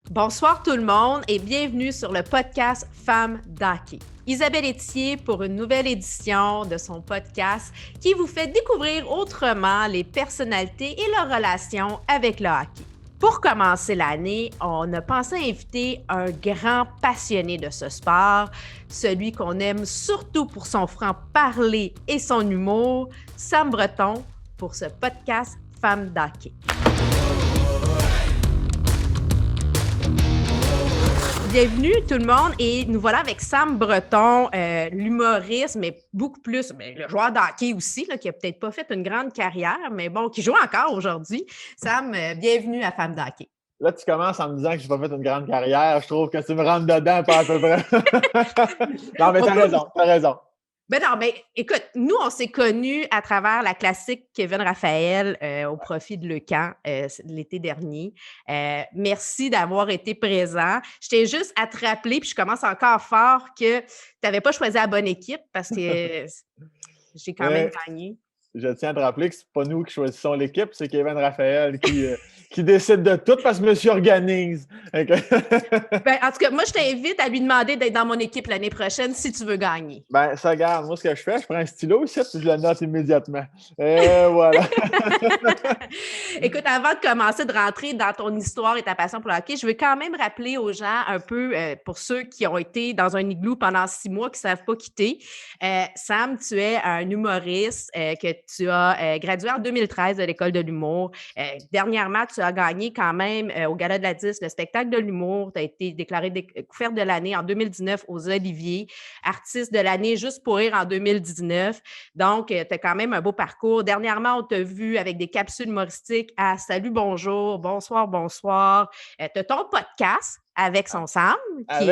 Bonsoir tout le monde et bienvenue sur le podcast Femmes d'hockey. Isabelle Etier pour une nouvelle édition de son podcast qui vous fait découvrir autrement les personnalités et leurs relations avec le hockey. Pour commencer l'année, on a pensé inviter un grand passionné de ce sport, celui qu'on aime surtout pour son franc-parler et son humour, Sam Breton, pour ce podcast Femmes d'hockey. Bienvenue tout le monde et nous voilà avec Sam Breton, l'humoriste, mais beaucoup plus, mais le joueur de hockey aussi, là, qui n'a peut-être pas fait une grande carrière, mais bon, qui joue encore aujourd'hui. Sam, bienvenue à Femmes d'hockey. Là, tu commences en me disant que je n'ai pas fait une grande carrière. Je trouve que tu me rentres dedans, pas à peu près. Non, mais t'as raison. Ben non, mais écoute, nous, on s'est connus à travers la classique Kevin Raphaël au profit de Leucan l'été dernier. Merci d'avoir été présent. Je t'ai juste à te rappeler, puis je commence encore fort, que tu n'avais pas choisi la bonne équipe parce que j'ai quand même gagné. Je tiens à te rappeler que ce n'est pas nous qui choisissons l'équipe, c'est Kevin Raphaël qui décide de tout parce que monsieur organise. Ben, en tout cas, moi, je t'invite à lui demander d'être dans mon équipe l'année prochaine si tu veux gagner. Ben, ça garde. Moi, ce que je fais, je prends un stylo ici et je le note immédiatement. Et voilà. Écoute, avant de commencer de rentrer dans ton histoire et ta passion pour le hockey, je veux quand même rappeler aux gens un peu, pour ceux qui ont été dans un igloo pendant 6 mois, qui ne savent pas quitter. Sam, tu es un humoriste que tu as gradué en 2013 de l'École de l'humour. Dernièrement, tu as gagné quand même au Gala de la 10 le spectacle de l'humour. Tu as été déclarée découverte de l'année en 2019 aux Oliviers, artiste de l'année juste pour rire en 2019. Donc, tu as quand même un beau parcours. Dernièrement, on t'a vu avec des capsules humoristiques à Salut, bonjour, bonsoir, bonsoir. Tu as ton podcast avec son Sam.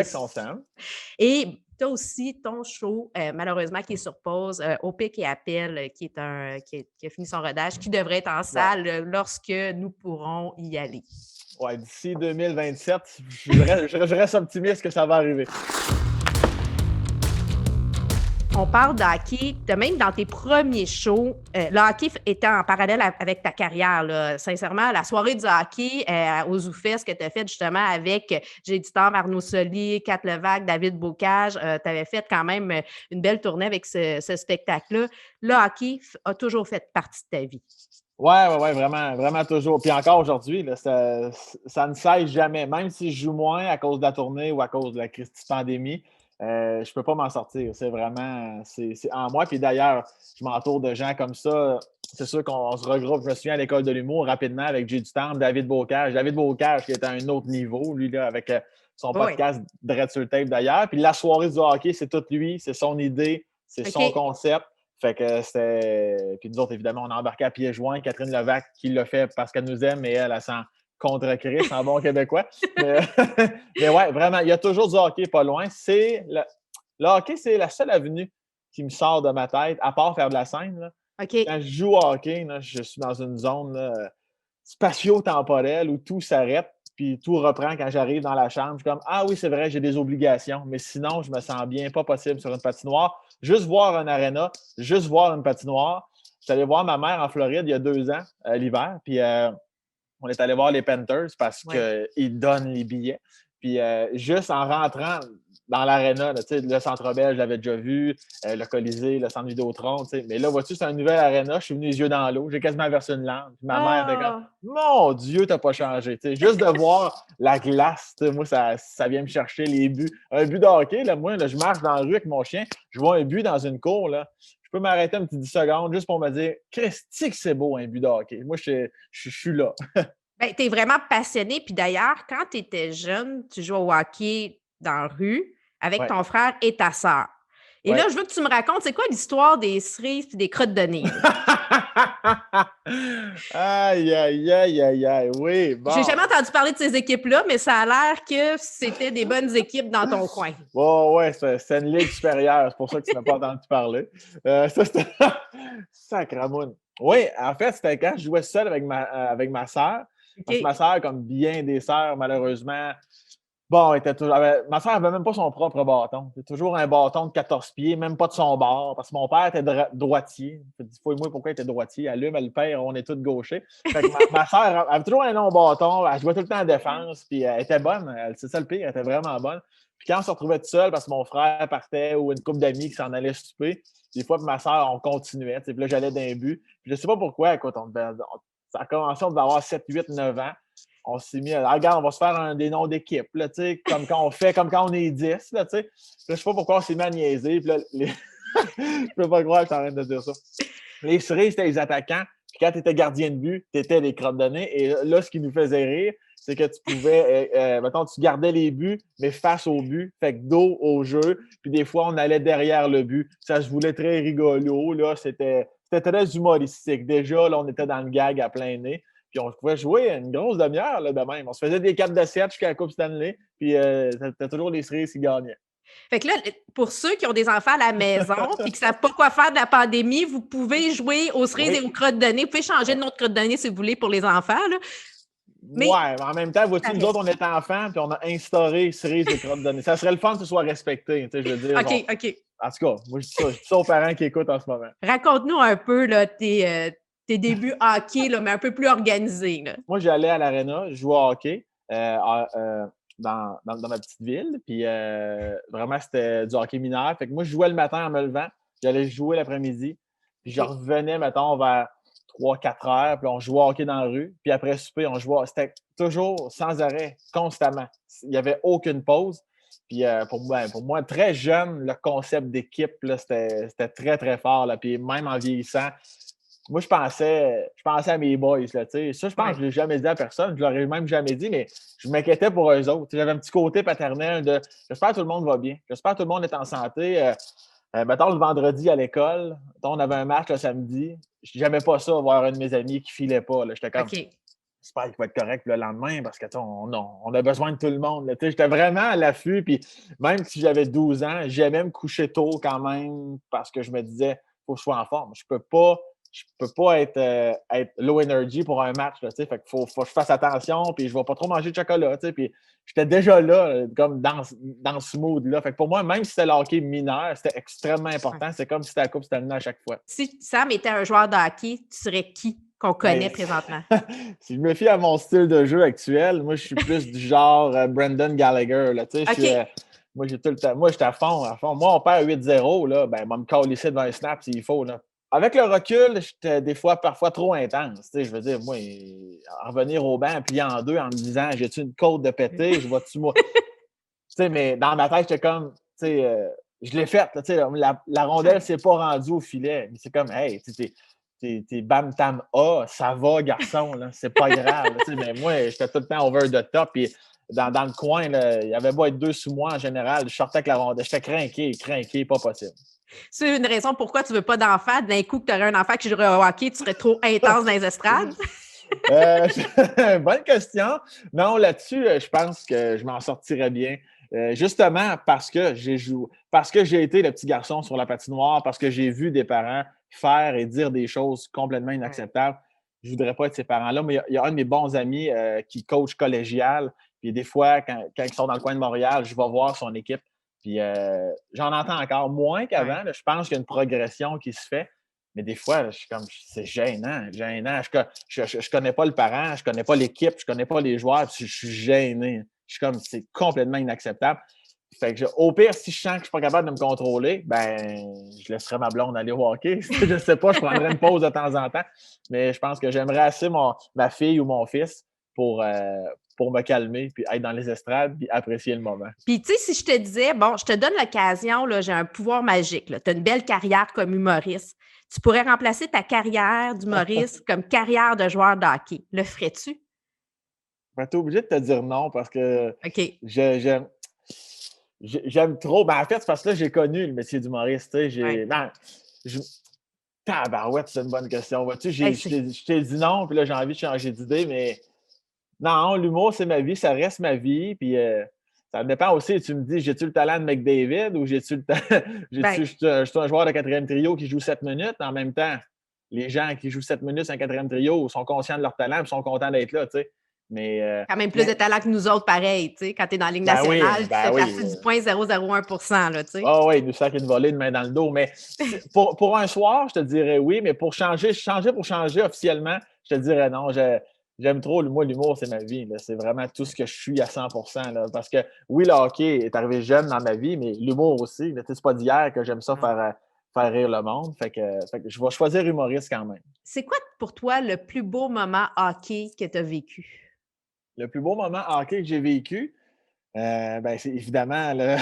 Son Sam. Et tu as aussi ton show, malheureusement, qui est sur pause, Au pic et appel, qui a fini son rodage, qui devrait être en salle lorsque nous pourrons y aller. Ouais, d'ici 2027, je reste optimiste que ça va arriver. On parle de hockey, même dans tes premiers shows, le hockey était en parallèle avec ta carrière. Là. Sincèrement, la soirée du hockey au ZooFest que tu as fait justement avec Jay Dutombe, Arnaud Soli, Kat Levac, David Bocage, tu avais fait quand même une belle tournée avec ce spectacle-là. Le hockey a toujours fait partie de ta vie. Oui, vraiment, vraiment toujours. Puis encore aujourd'hui, là, ça ne cesse jamais. Même si je joue moins à cause de la tournée ou à cause de la crise de pandémie, je ne peux pas m'en sortir. C'est vraiment, c'est en moi. Puis d'ailleurs, je m'entoure de gens comme ça. C'est sûr qu'on se regroupe. Je me souviens à l'École de l'humour rapidement avec Jay Dutombe, David Bocage. David Bocage qui est à un autre niveau, lui, là, avec son podcast Dread sur le tape d'ailleurs. Puis la soirée du hockey, c'est tout lui, c'est son idée, c'est son concept. Fait que c'était. Puis nous autres, évidemment, on a embarqué à pieds joints. Catherine Levac qui l'a fait parce qu'elle nous aime et elle s'en contre-Christ en bon québécois. Mais ouais, vraiment, il y a toujours du hockey pas loin. Le hockey, c'est la seule avenue qui me sort de ma tête, à part faire de la scène. Là. Okay. Quand je joue au hockey, là, je suis dans une zone là, spatio-temporelle où tout s'arrête. Puis tout reprend quand j'arrive dans la chambre. Je suis comme, ah oui, c'est vrai, j'ai des obligations. Mais sinon, je me sens bien, pas possible sur une patinoire. Juste voir un aréna, juste voir une patinoire. Je suis allé voir ma mère en Floride il y a 2 ans, l'hiver. Puis on est allé voir les Panthers parce qu'ils donnent les billets. Puis juste en rentrant dans l'aréna, le Centre Bell, je l'avais déjà vu, le Colisée, le Centre Vidéotron, mais là, vois-tu, c'est un nouvel aréna, je suis venu les yeux dans l'eau, j'ai quasiment versé une larme. Puis ma mère était comme, mon Dieu, t'as pas changé. Juste de voir la glace, moi, ça vient me chercher les buts. Un but de hockey, là, moi, là, je marche dans la rue avec mon chien, je vois un but dans une cour, là. Je peux m'arrêter un petit 10 secondes juste pour me dire, Christy, que c'est beau un but de hockey. Moi, je suis là. Ben, tu es vraiment passionné. Puis d'ailleurs, quand tu étais jeune, tu jouais au hockey dans la rue avec ton frère et ta sœur. Et là, je veux que tu me racontes, c'est quoi l'histoire des cerises et des crottes de nez? Aïe, oui, bon. J'ai jamais entendu parler de ces équipes-là, mais ça a l'air que c'était des bonnes équipes dans ton coin. Ouais, c'est une ligue supérieure. C'est pour ça que tu n'as pas entendu parler. Ça, c'était sacramoune. Oui, en fait, c'était quand je jouais seul avec ma sœur. Parce que ma sœur, comme bien des sœurs, malheureusement, Bon, ma soeur n'avait même pas son propre bâton. C'était toujours un bâton de 14 pieds, même pas de son bord, parce que mon père était droitier. Dis-moi pourquoi il était droitier. Allume, le père, on est tous gauchers. Fait que ma soeur avait toujours un long bâton, elle jouait tout le temps en défense, puis elle était bonne. C'est ça le pire, elle était vraiment bonne. Puis quand on se retrouvait tout seul, parce que mon frère partait ou une couple d'amis qui s'en allaient souper, des fois, ma soeur, on continuait. Puis là, j'allais d'un but. Puis je sais pas pourquoi, écoute, ça a commencé, on devait avoir 7, 8, 9 ans. On s'est mis à regarde, on va se faire des noms d'équipe, là, comme quand on est 10, là, tu sais. Je sais pas pourquoi on s'est mis à niaiser. Puis là, je peux pas croire que je suis en train de dire ça. Les cerises, c'était les attaquants. Puis quand tu étais gardien de but, tu étais les crottes de nez. Et là, ce qui nous faisait rire, c'est que tu pouvais, mettons, tu gardais les buts, mais face au but, fait que dos au jeu. Puis des fois, on allait derrière le but. Ça se voulait très rigolo. Là, c'était très humoristique. Déjà, là, on était dans le gag à plein nez. Puis on pouvait jouer une grosse demi-heure là, de même. On se faisait des 4 de 7 jusqu'à la Coupe Stanley. Puis c'était toujours les cerises qui gagnaient. Fait que là, pour ceux qui ont des enfants à la maison et qui ne savent pas quoi faire de la pandémie, vous pouvez jouer aux cerises et aux crottes de nez. Vous pouvez changer de nom de crotte de nez si vous voulez pour les enfants. Là. Mais en même temps, vois-tu, nous autres, on était enfants puis on a instauré cerises et crottes de nez. Ça serait le fun que ce soit respecté. Je veux dire. OK. En tout cas, moi, je dis ça aux parents qui écoutent en ce moment. Raconte-nous un peu là, tes débuts hockey, là, mais un peu plus organisés. Là. Moi, j'allais à l'aréna, je jouais au hockey dans ma petite ville. Puis vraiment, c'était du hockey mineur. Fait que moi, je jouais le matin en me levant. J'allais jouer l'après-midi. Puis je revenais, mettons, vers 3-4 heures. Puis on jouait au hockey dans la rue. Puis après souper, on jouait. C'était toujours sans arrêt, constamment. Il n'y avait aucune pause. Puis pour moi, très jeune, le concept d'équipe, là, c'était très, très fort. Là. Puis même en vieillissant, moi, je pensais à mes boys. Là, ça, je pense que je ne l'ai jamais dit à personne. Je ne l'aurais même jamais dit, mais je m'inquiétais pour eux autres. J'avais un petit côté paternel de j'espère que tout le monde va bien. J'espère que tout le monde est en santé. Mettons, le vendredi à l'école, on avait un match le samedi. Je n'aimais pas ça, voir un de mes amis qui ne filait pas. J'étais comme j'espère qu'il va être correct le lendemain parce qu'on a besoin de tout le monde. J'étais vraiment à l'affût. Puis même si j'avais 12 ans, j'aimais me coucher tôt quand même parce que je me disais il faut que je sois en forme. Je ne peux pas être low energy pour un match. Là, fait qu'il faut que je fasse attention, puis je ne vais pas trop manger de chocolat. Puis j'étais déjà là, comme dans ce mood-là. Fait que pour moi, même si c'était le hockey mineur, c'était extrêmement important. C'est comme si c'était la Coupe Stanley à chaque fois. Si Sam était un joueur de hockey, tu serais qui qu'on connaît présentement? Si je me fie à mon style de jeu actuel, moi, je suis plus du genre Brendan Gallagher. Là, moi, j'ai tout le temps. Moi, j'étais à fond. Moi, on perd 8-0, là, ben, on va me coller ici devant un snap s'il faut. Là. Avec le recul, j'étais parfois trop intense. Je veux dire, moi, revenir au banc, plier en deux en me disant j'ai-tu une côte de péter, je vois-tu moi. Mais dans ma tête, j'étais comme, je l'ai faite. La rondelle ne s'est pas rendue au filet. Mais c'est comme, hey, t'es bam tam A, ça va, garçon, là, c'est pas grave. Mais moi, j'étais tout le temps over the top. Puis dans le coin, là, il y avait beau être 2 sous moi en général, je sortais avec la rondelle. J'étais craqué, pas possible. C'est une raison pourquoi tu veux pas d'enfant. D'un coup, que tu aurais un enfant qui jouerait au hockey, tu serais trop intense dans les estrades? Bonne question. Non, là-dessus, je pense que je m'en sortirais bien. Justement parce que j'ai été le petit garçon sur la patinoire, parce que j'ai vu des parents faire et dire des choses complètement inacceptables. Je ne voudrais pas être ces parents-là. Mais il y a un de mes bons amis qui coach collégial. Puis des fois, quand ils sont dans le coin de Montréal, je vais voir son équipe. Puis j'en entends encore moins qu'avant. Je pense qu'il y a une progression qui se fait. Mais des fois, je suis comme, c'est gênant. Je ne connais pas le parent, je ne connais pas l'équipe, je ne connais pas les joueurs, puis je suis gêné. Je suis comme, c'est complètement inacceptable. Fait que au pire, si je sens que je ne suis pas capable de me contrôler, ben, je laisserai ma blonde aller au hockey. Je ne sais pas, je prendrai une pause de temps en temps. Mais je pense que j'aimerais assez ma fille ou mon fils pour me calmer, puis être dans les estrades, puis apprécier le moment. Puis, tu sais, si je te disais, bon, je te donne l'occasion, là, j'ai un pouvoir magique, tu as une belle carrière comme humoriste. Tu pourrais remplacer ta carrière d'humoriste comme carrière de joueur de hockey. Le ferais-tu? Ben, tu es obligé de te dire non parce que j'aime trop. Ben, en fait, c'est parce que là, j'ai connu le métier d'humoriste. Tabarouette, c'est une bonne question. Vois-tu, je t'ai dit non, puis là, j'ai envie de changer d'idée, mais non, l'humour, c'est ma vie, ça reste ma vie. Puis ça dépend aussi. Tu me dis, j'ai-tu le talent de McDavid ou j'ai-tu le talent. Je suis un joueur de quatrième trio qui joue 7 minutes. En même temps, les gens qui jouent 7 minutes en quatrième trio sont conscients de leur talent et sont contents d'être là. Tu sais. Mais, Quand même plus de talent que nous autres, pareil, tu sais, quand tu es dans la Ligue ben oui, nationale, tu ben fais oui. partie du 0,001%, là, tu sais. Ah oui, il nous sac une volée de main dans le dos. Mais pour un soir, je te dirais oui, mais pour changer officiellement, je te dirais non. J'aime trop l'humour, c'est ma vie. Là. C'est vraiment tout ce que je suis à 100%. Là. Parce que oui, le hockey est arrivé jeune dans ma vie, mais l'humour aussi. Là. C'est pas d'hier que j'aime ça Non. faire rire le monde. Fait que je vais choisir humoriste quand même. C'est quoi pour toi le plus beau moment hockey que tu as vécu? Le plus beau moment hockey que j'ai vécu, ben, c'est évidemment là,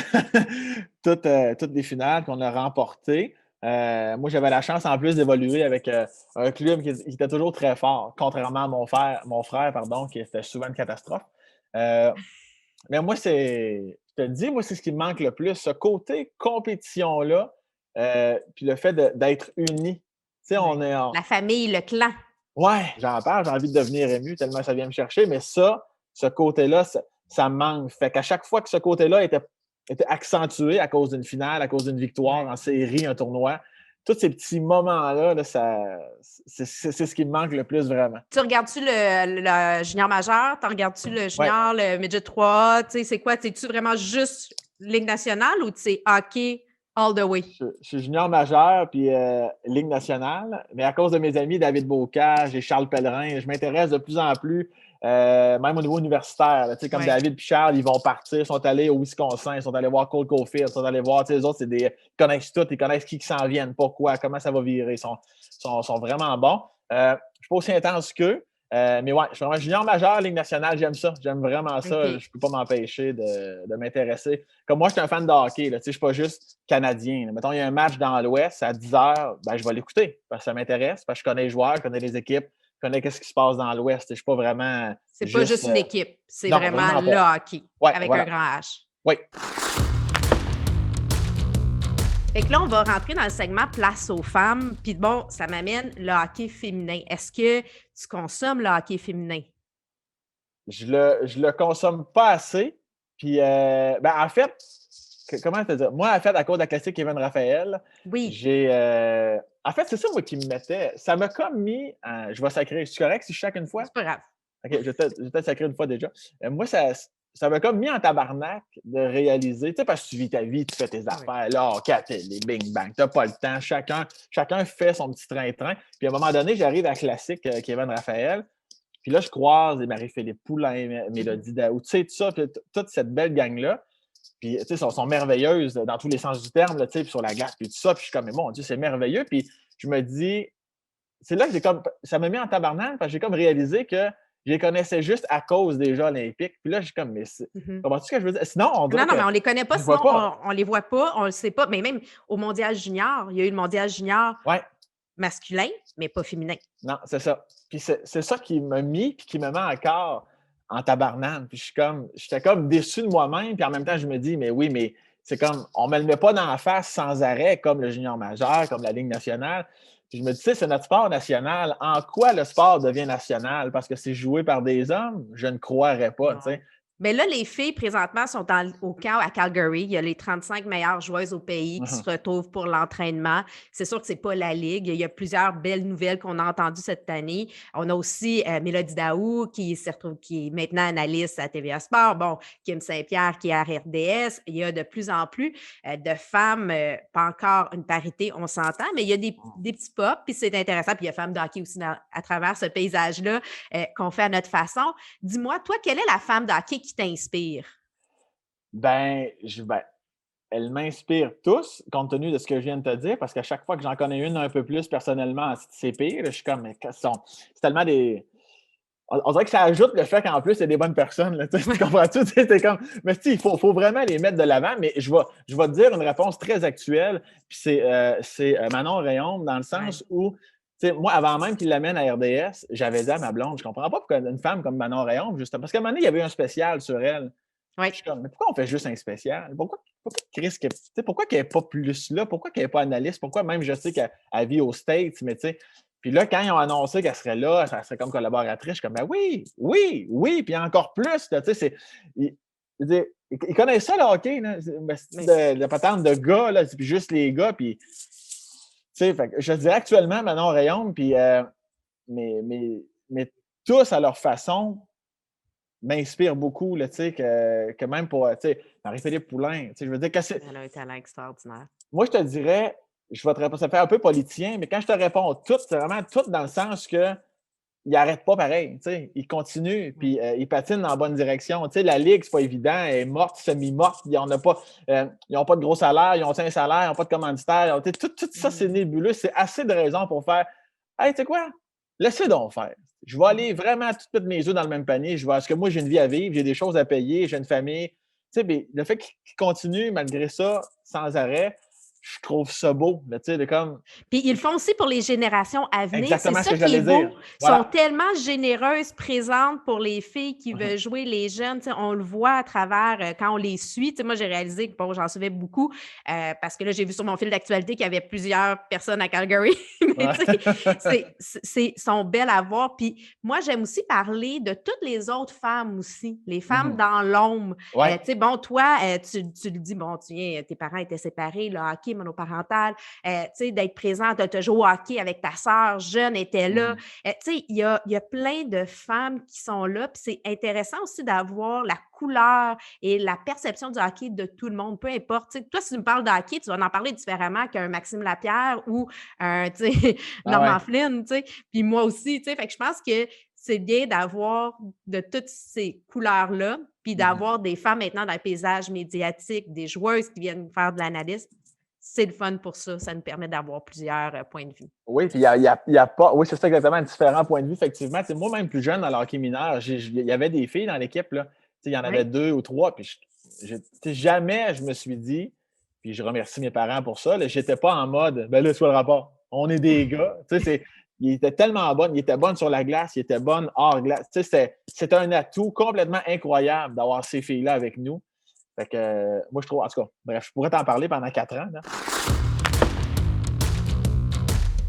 toutes les finales qu'on a remportées. Moi, j'avais la chance en plus d'évoluer avec un club qui était toujours très fort, contrairement à mon frère, pardon, qui était souvent une catastrophe. Euh, mais moi, je te dis, moi, c'est ce qui me manque le plus, ce côté compétition-là, puis le fait d'être unis. Tu sais, Ouais. La famille, le clan. ouais, j'en parle, j'ai envie de devenir ému tellement ça vient me chercher, mais ça, ce côté-là, ça me manque. Fait qu'à chaque fois que ce côté-là était accentué à cause d'une finale, à cause d'une victoire Ouais. en série, un tournoi, tous ces petits moments-là, là, c'est ce qui me manque le plus vraiment. Tu regardes-tu le junior majeur? Tu regardes-tu le Ouais, junior, le midget 3? Tu sais, c'est quoi? Es-tu vraiment juste Ligue nationale ou c'est hockey all the way? je suis junior majeur puis Ligue nationale, mais à cause de mes amis David Bocage et Charles Pellerin, je m'intéresse de plus en plus, même au niveau universitaire. Là, tu sais, comme Ouais. David et Charles, ils vont partir, ils sont allés au Wisconsin, ils sont allés voir Cole Caulfield, ils sont allés voir, tu sais, les autres, ils connaissent tout, ils connaissent qui s'en viennent, pourquoi, comment ça va virer. Ils sont vraiment bons. Je ne suis pas aussi intense qu'eux. Mais ouais, je suis vraiment junior majeur, Ligue nationale, j'aime ça. J'aime vraiment ça. Je OK. ne peux pas m'empêcher de m'intéresser. Comme moi, je suis un fan de hockey. Là, tu sais, je ne suis pas juste canadien. Là. Mettons, il y a un match dans l'Ouest à 10 heures, ben, je vais l'écouter parce que ça m'intéresse, parce que je connais les joueurs, je connais les équipes, je connais ce qui se passe dans l'Ouest. Je ne suis pas vraiment C'est pas juste. juste une équipe, c'est Non, vraiment vraiment le pas. hockey Ouais, avec un voilà. grand H. Oui. Fait que là, on va rentrer dans le segment place aux femmes. Puis bon, ça m'amène le hockey féminin. Est-ce que tu consommes le hockey féminin? Je le consomme pas assez. Puis, ben, en fait, comment te dire? Moi, en fait, à cause de la classique Kevin Raphaël, Oui, j'ai. En fait, c'est ça, moi, qui me mettait. Ça m'a comme mis. Je vais sacrer. C'est correct si je sac une fois? c'est pas grave. OK, je t'ai sacré une fois déjà. Moi, ça m'a comme mis en tabarnak de réaliser, tu sais, parce que tu vis ta vie, tu fais tes Oui. affaires, là, OK, les bing bang, t'as pas le temps, chacun fait son petit train-train. Puis à un moment donné, j'arrive à la classique Kevin Raphaël, puis là, je croise des Marie-Philippe Poulain, Mhm. Mélodie Daou, tu sais, tout ça, puis toute cette belle gang-là. Puis, tu sais, sont merveilleuses dans tous les sens du terme, là, tu sais, puis sur la glace, puis tout ça. Puis je suis comme, mais mon Dieu, c'est merveilleux. Puis je me dis, c'est là que j'ai comme. Ça m'a mis en tabarnak parce que j'ai comme réalisé que je les connaissais juste à cause des Jeux olympiques. Puis là, j'ai comme, mais Mhm. comprends-tu ce que je veux dire? Sinon, on Non, dirait non, que mais on les connaît pas, je ne vois sinon pas. on les voit pas, on le sait pas. Mais même au mondial junior, il y a eu le mondial junior Ouais, masculin, mais pas féminin. non, c'est ça. Puis c'est ça qui m'a mis, puis qui me met encore en tabarnak. Puis j'étais comme déçu de moi-même. Puis en même temps, je me dis, mais oui, mais c'est comme, on me le met pas dans la face sans arrêt, comme le junior majeur, comme la Ligue nationale. Puis je me dis, tu sais, c'est notre sport national. En quoi le sport devient national? Parce que c'est joué par des hommes? Je ne croirais pas, tu Non. sais. Mais là, les filles, présentement, sont au camp à Calgary. Il y a les 35 meilleures joueuses au pays qui Mhm. se retrouvent pour l'entraînement. C'est sûr que c'est pas la ligue. Il y a plusieurs belles nouvelles qu'on a entendues cette année. On a aussi Mélodie Daou qui est maintenant analyste à TVA Sport. Bon, Kim Saint-Pierre qui est à RDS. Il y a de plus en plus de femmes, pas encore une parité, on s'entend, mais il y a des petits pops, puis c'est intéressant. Puis il y a femmes d'hockey aussi à travers ce paysage-là qu'on fait à notre façon. Dis-moi, toi, quelle est la femme de hockey qui t'inspire? Ben, elles m'inspirent tous, compte tenu de ce que je viens de te dire, parce qu'à chaque fois que j'en connais une un peu plus personnellement, c'est pire. Je suis comme, mais c'est tellement des. On dirait que ça ajoute le fait qu'en plus, c'est des bonnes personnes. Là, tu comprends-tu? C'est comme, mais il faut vraiment les mettre de l'avant. Mais je vais te dire une réponse très actuelle. Puis c'est Manon Rhéaume, dans le Ouais. sens où, tu sais, moi, avant même qu'il l'amène à RDS, j'avais dit à ma blonde, je comprends pas pourquoi une femme comme Manon Rhéaume, justement, parce qu'à un moment donné, il y avait eu un spécial sur elle. Oui. Je suis comme, mais pourquoi on fait juste un spécial? Pourquoi Chris, pourquoi qu'elle n'est pas plus là? Pourquoi qu'elle n'est pas analyste? Pourquoi même je sais qu'elle vit aux States, mais tu sais. Puis là, quand ils ont annoncé qu'elle serait là, ça serait comme collaboratrice, je suis comme, ben oui, oui, oui, puis encore plus. Là, tu sais, ils connaissent ça, le hockey, là. Mais De patente de gars, là, puis juste les gars, puis, tu sais, je dirais actuellement, Manon Rayonde, puis, mais tous à leur façon, m'inspire beaucoup, là, que même pour, Marie-Philippe Poulin, je veux dire que c'est... Elle a un talent extraordinaire. Moi, je te dirais, je vais te répondre, ça fait un peu politicien, mais quand je te réponds tout, c'est vraiment tout dans le sens que il n'arrête pas pareil, il continue, puis il patine dans la bonne direction. La Ligue, c'est pas évident, elle est morte, semi-morte, ils n'ont pas de gros salaire, ils ont un salaire, ils n'ont pas de commanditaire, tout ça, c'est nébuleux, c'est assez de raisons pour faire « Hey, tu sais quoi? Laissez donc faire. Je vais aller vraiment toutes mes œufs dans le même panier, parce que moi, j'ai une vie à vivre, j'ai des choses à payer, j'ai une famille. » Mais le fait qu'il continue malgré ça, sans arrêt, je trouve ça beau, de comme... Puis ils le font aussi pour les générations à venir. Exactement c'est ce ça que qui est j'allais beau. dire. Ils sont tellement généreuses, présentes pour les filles qui veulent jouer, les jeunes. On le voit à travers quand on les suit. Moi, j'ai réalisé que j'en suivais beaucoup parce que là, j'ai vu sur mon fil d'actualité qu'il y avait plusieurs personnes à Calgary. Mais sont belles à voir. Puis moi, j'aime aussi parler de toutes les autres femmes aussi, les femmes dans l'ombre. Ouais. Bon, toi, tu le dis, tes parents étaient séparés, le hockey monoparental. D'être présente, de te jouer au hockey avec ta sœur jeune était là. Il y a plein de femmes qui sont là. Puis c'est intéressant aussi d'avoir la couleur et la perception du hockey de tout le monde, peu importe. Toi, si tu me parles de hockey, tu vas en parler différemment qu'un Maxime Lapierre ou un Norman Flynn. Puis moi aussi. Fait que je pense que c'est bien d'avoir de toutes ces couleurs-là, puis d'avoir des femmes maintenant dans le paysage médiatique, des joueuses qui viennent faire de l'analyse. C'est le fun pour ça. Ça nous permet d'avoir plusieurs points de vue. Oui, puis il y a pas... Oui, c'est ça exactement, différents points de vue, effectivement. Moi-même, plus jeune, dans le hockey mineur, il y avait des filles dans l'équipe, là. Il y en avait 2 ou 3, puis jamais je me suis dit, puis je remercie mes parents pour ça, je n'étais pas en mode, ben là, c'est quoi le rapport? On est des gars. Il était tellement bonne, il était bonne sur la glace, il était bonne hors glace. C'était un atout complètement incroyable d'avoir ces filles-là avec nous. Fait que, moi, je trouve, en tout cas, bref, je pourrais t'en parler pendant 4 ans. Là.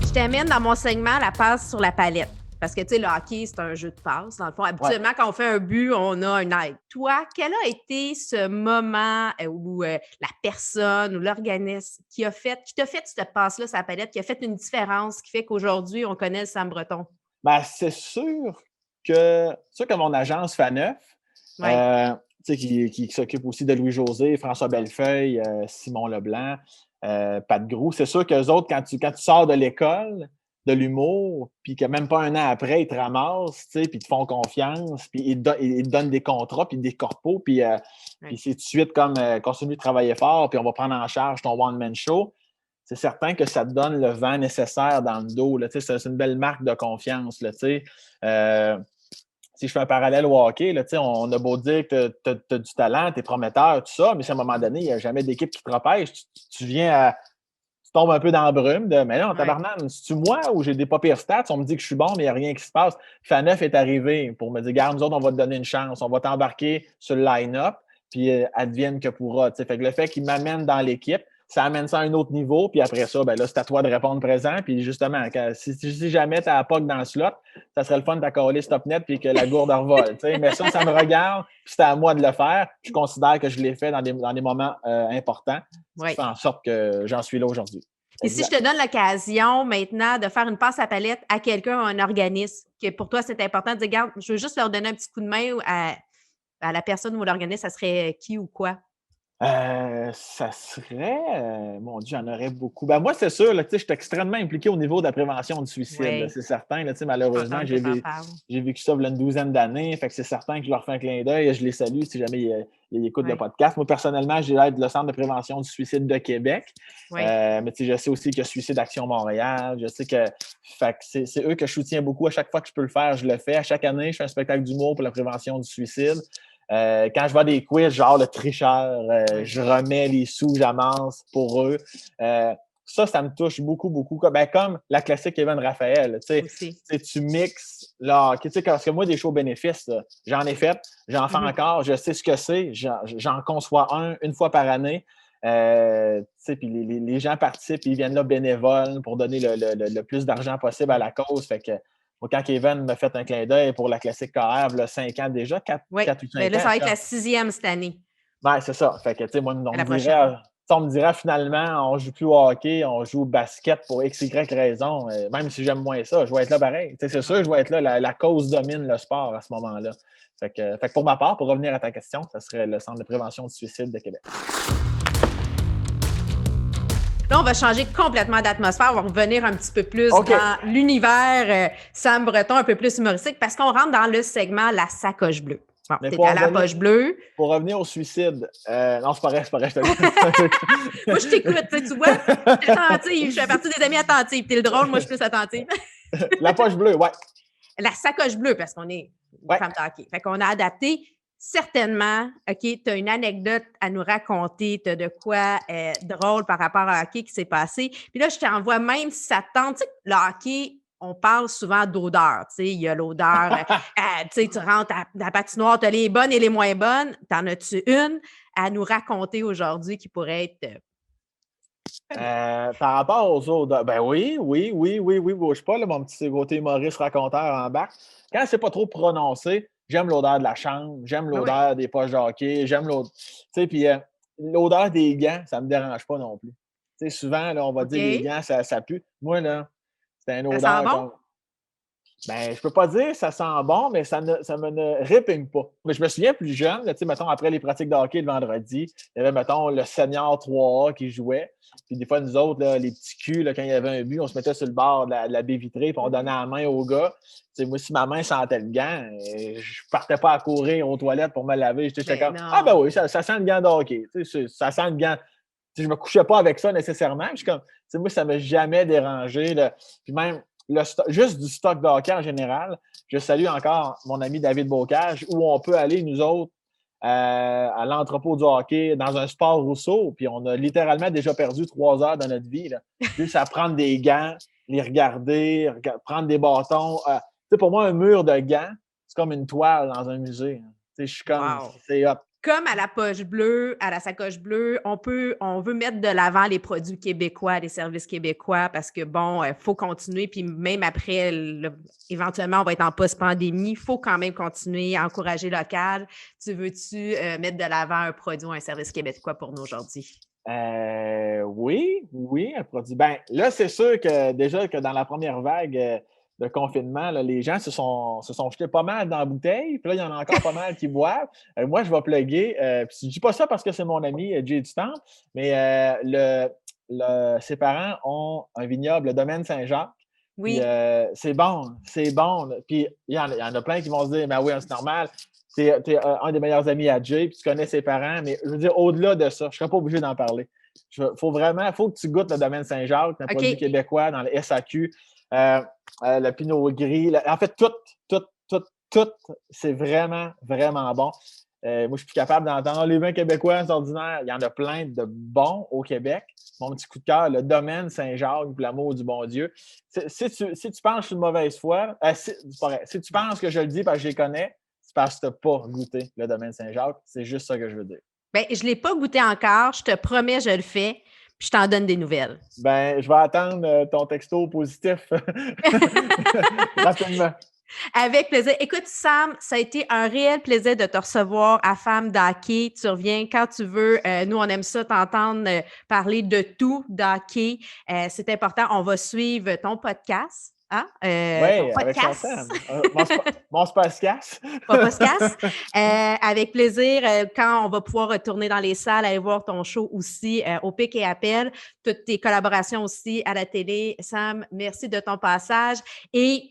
Je t'amène dans mon segment la passe sur la palette. Parce que, le hockey, c'est un jeu de passe. Dans le fond, habituellement, quand on fait un but, on a un aide. Toi, quel a été ce moment où la personne ou l'organisme qui t'a fait cette passe-là sur la palette, qui a fait une différence, qui fait qu'aujourd'hui, on connaît le Sam Breton? Ben, c'est sûr que mon agence Faneuf, qui s'occupe aussi de Louis-José, François Bellefeuille, Simon Leblanc, Pat Groux. C'est sûr qu'eux autres, quand tu sors de l'école de l'humour, puis que même pas un an après, ils te ramassent, puis ils te font confiance, puis ils te donnent des contrats, puis des corpos, puis c'est tout de suite comme continue de travailler fort, puis on va prendre en charge ton one-man show. C'est certain que ça te donne le vent nécessaire dans le dos. Là, c'est une belle marque de confiance. Là, si je fais un parallèle au hockey, là, on a beau dire que tu as du talent, tu es prometteur, tout ça, mais à un moment donné, il n'y a jamais d'équipe qui te repêche. Tu tombes un peu dans la brume de « Mais non, tabarnak, c'est-tu moi ou j'ai des pas pires stats? On me dit que je suis bon, mais il n'y a rien qui se passe. » Faneuf est arrivé pour me dire « Garde, nous autres, on va te donner une chance. On va t'embarquer sur le line-up, puis advienne que pourra. » Fait que le fait qu'il m'amène dans l'équipe, ça amène ça à un autre niveau, puis après ça, ben là, c'est à toi de répondre présent. Puis justement, si jamais tu as la POC dans le slot, ça serait le fun d'accoler StopNet puis que la gourde revole. Mais ça me regarde, puis c'est à moi de le faire. Je considère que je l'ai fait dans des moments importants, ce qui fait en sorte que j'en suis là aujourd'hui. Et si je te donne l'occasion maintenant de faire une passe à palette à quelqu'un ou à un organisme, que pour toi, c'est important de dire, regarde, je veux juste leur donner un petit coup de main à la personne ou l'organisme, ça serait qui ou quoi? Ça serait, mon Dieu, j'en aurais beaucoup. Ben moi, c'est sûr, je suis extrêmement impliqué au niveau de la prévention du suicide. Là, c'est certain. Là, malheureusement, j'ai vécu ça il y a une douzaine d'années. Fait que c'est certain que je leur fais un clin d'œil et je les salue si jamais ils écoutent le podcast. Moi, personnellement, j'ai l'aide le Centre de prévention du suicide de Québec. Mais je sais aussi qu'il y a Suicide Action Montréal. Je sais que, c'est eux que je soutiens beaucoup. À chaque fois que je peux le faire, je le fais. À chaque année, je fais un spectacle d'humour pour la prévention du suicide. Quand je vois des quiz, genre le tricheur, je remets les sous, j'amasse pour eux. Ça me touche beaucoup, beaucoup. Comme la classique Kevin Raphaël. Tu mixes là, parce que moi, des shows bénéfices, là, j'en ai fait, j'en fais encore, je sais ce que c'est, j'en conçois une fois par année. Puis les gens participent, ils viennent là bénévoles pour donner le plus d'argent possible à la cause. Fait que quand Kevin m'a fait un clin d'œil pour la classique KR, 5 ans déjà, 4 ou 5 ans. Là, ça va être la 6e cette année. Oui, c'est ça. Fait que, moi, on me dirait finalement, on ne joue plus au hockey, on joue au basket pour X, Y raison. Même si j'aime moins ça, je vais être là pareil. C'est sûr, je vais être là. La cause domine le sport à ce moment-là. Fait que pour ma part, pour revenir à ta question, ça serait le Centre de prévention du suicide de Québec. Là, on va changer complètement d'atmosphère. On va revenir un petit peu plus OK. dans l'univers Sam Breton, un peu plus humoristique, parce qu'on rentre dans le segment La sacoche bleue. Bon, Mais t'es à la poche bleue. Pour revenir au suicide, non, c'est pas vrai, je te Moi, je t'écoute, tu vois. Je suis attentive. Je fais partie des amis attentifs. T'es le drôle, moi, je suis plus attentive. La poche bleue, ouais. La sacoche bleue, parce qu'on est une femme de hockey. Fait qu'on a adapté. Certainement, OK, tu as une anecdote à nous raconter, tu as de quoi drôle par rapport au hockey qui s'est passé. Puis là, je t'envoie même si ça te tente. Tu sais, le hockey, on parle souvent d'odeur. Tu sais, il y a l'odeur, tu sais, tu rentres à la patinoire, tu as les bonnes et les moins bonnes. T'en as-tu une à nous raconter aujourd'hui qui pourrait être. Par rapport aux odeurs, ben oui, bouge pas, là, mon petit côté humoriste raconteur en bac. Quand c'est pas trop prononcé, j'aime l'odeur de la chambre, j'aime l'odeur des poches de hockey, j'aime l'odeur. Tu sais, puis l'odeur des gants, ça me dérange pas non plus. Tu sais, souvent, là, on va dire les gants, ça pue. Moi, là, c'est une Ça odeur sent bon? comme. Ben, je peux pas dire que ça sent bon, mais ça me ne répigne pas. Mais je me souviens plus jeune, tu sais, mettons, après les pratiques de hockey le vendredi, il y avait, mettons, le senior 3A qui jouait. Puis des fois, nous autres, là, les petits culs, là, quand il y avait un but, on se mettait sur le bord de la baie vitrée, puis on donnait la main au gars. Tu sais, moi, si ma main sentait le gant, je partais pas à courir aux toilettes pour me laver. J'étais comme, ah ben oui, ça sent le gant de hockey. Tu sais, ça sent le gant. Tu sais, je me couchais pas avec ça nécessairement. Je suis comme, tu sais, moi, ça m'a jamais dérangé. Là. Puis même, juste du stock de hockey en général. Je salue encore mon ami David Bocage, où on peut aller, nous autres, à l'entrepôt du hockey, dans un sport Rousseau, puis on a littéralement déjà perdu 3 heures de notre vie. Là. Juste à prendre des gants, les regarder, prendre des bâtons. Tu sais, pour moi, un mur de gants, c'est comme une toile dans un musée. Hein. Tu sais, je suis comme, c'est hop. Comme à la poche bleue, à la sacoche bleue, on veut mettre de l'avant les produits québécois, les services québécois, parce que bon, il faut continuer, puis même après, éventuellement, on va être en post-pandémie, il faut quand même continuer à encourager local. Tu veux-tu mettre de l'avant un produit ou un service québécois pour nous aujourd'hui? Oui, un produit. Ben, là, c'est sûr que déjà que dans la première vague de confinement, là, les gens se sont jetés pas mal dans la bouteille. Puis là, il y en a encore pas mal qui boivent. Moi, je vais plugger. Puis je dis pas ça parce que c'est mon ami Jay du Temple, mais ses parents ont un vignoble, le domaine Saint-Jacques. Oui. Puis, c'est bon. Là. Puis il y en a plein qui vont se dire, ben oui, c'est normal. Tu es un des meilleurs amis à Jay, puis tu connais ses parents, mais je veux dire, au-delà de ça, je ne serais pas obligé d'en parler. Il faut que tu goûtes le domaine Saint-Jacques, un produit québécois dans le SAQ, le Pinot Gris. En fait, tout, c'est vraiment, vraiment bon. Moi, je suis plus capable d'entendre les vins québécois, c'est ordinaire. Il y en a plein de bons au Québec. Mon petit coup de cœur, le domaine Saint-Jacques, pour l'amour du bon Dieu. Si tu penses une mauvaise foi, si tu penses que je le dis parce que je les connais, c'est parce que tu n'as pas goûté le domaine Saint-Jacques. C'est juste ça que je veux dire. Bien, je ne l'ai pas goûté encore. Je te promets, je le fais. Puis je t'en donne des nouvelles. Ben, je vais attendre ton texto positif rapidement. Avec plaisir. Écoute, Sam, ça a été un réel plaisir de te recevoir à Femme d'hockey. Tu reviens quand tu veux. Nous, on aime ça, t'entendre parler de tout d'hockey. C'est important. On va suivre ton podcast. Hein? Oui, avec son Sam. Mon podcast. Mon podcast. Avec plaisir, quand on va pouvoir retourner dans les salles, aller voir ton show aussi au Pic et Appel, toutes tes collaborations aussi à la télé. Sam, merci de ton passage. Et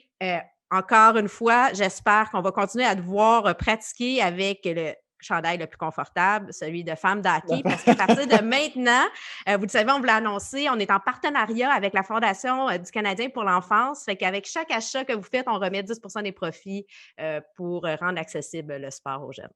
encore une fois, j'espère qu'on va continuer à te voir pratiquer avec le chandail le plus confortable, celui de Femme d'hockey, parce qu'à partir de maintenant, vous le savez, on vous l'a annoncé, on est en partenariat avec la Fondation du Canadien pour l'enfance. Fait qu'avec chaque achat que vous faites, on remet 10 % des profits pour rendre accessible le sport aux jeunes.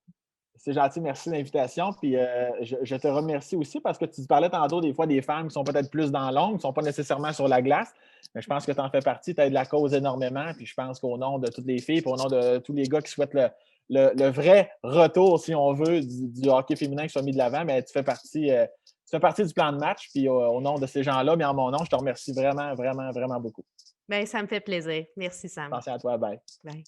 C'est gentil, merci de l'invitation. Puis je te remercie aussi parce que tu parlais tantôt des fois des femmes qui sont peut-être plus dans l'ombre, qui ne sont pas nécessairement sur la glace. Mais je pense que tu en fais partie, tu aides la cause énormément. Puis je pense qu'au nom de toutes les filles, puis au nom de tous les gars qui souhaitent le vrai retour, si on veut, du hockey féminin qui soit mis de l'avant, mais tu fais partie du plan de match. Puis au nom de ces gens-là, mais en mon nom, je te remercie vraiment, vraiment, vraiment beaucoup. Bien, ça me fait plaisir. Merci, Sam. Merci à toi. Bye. Bye.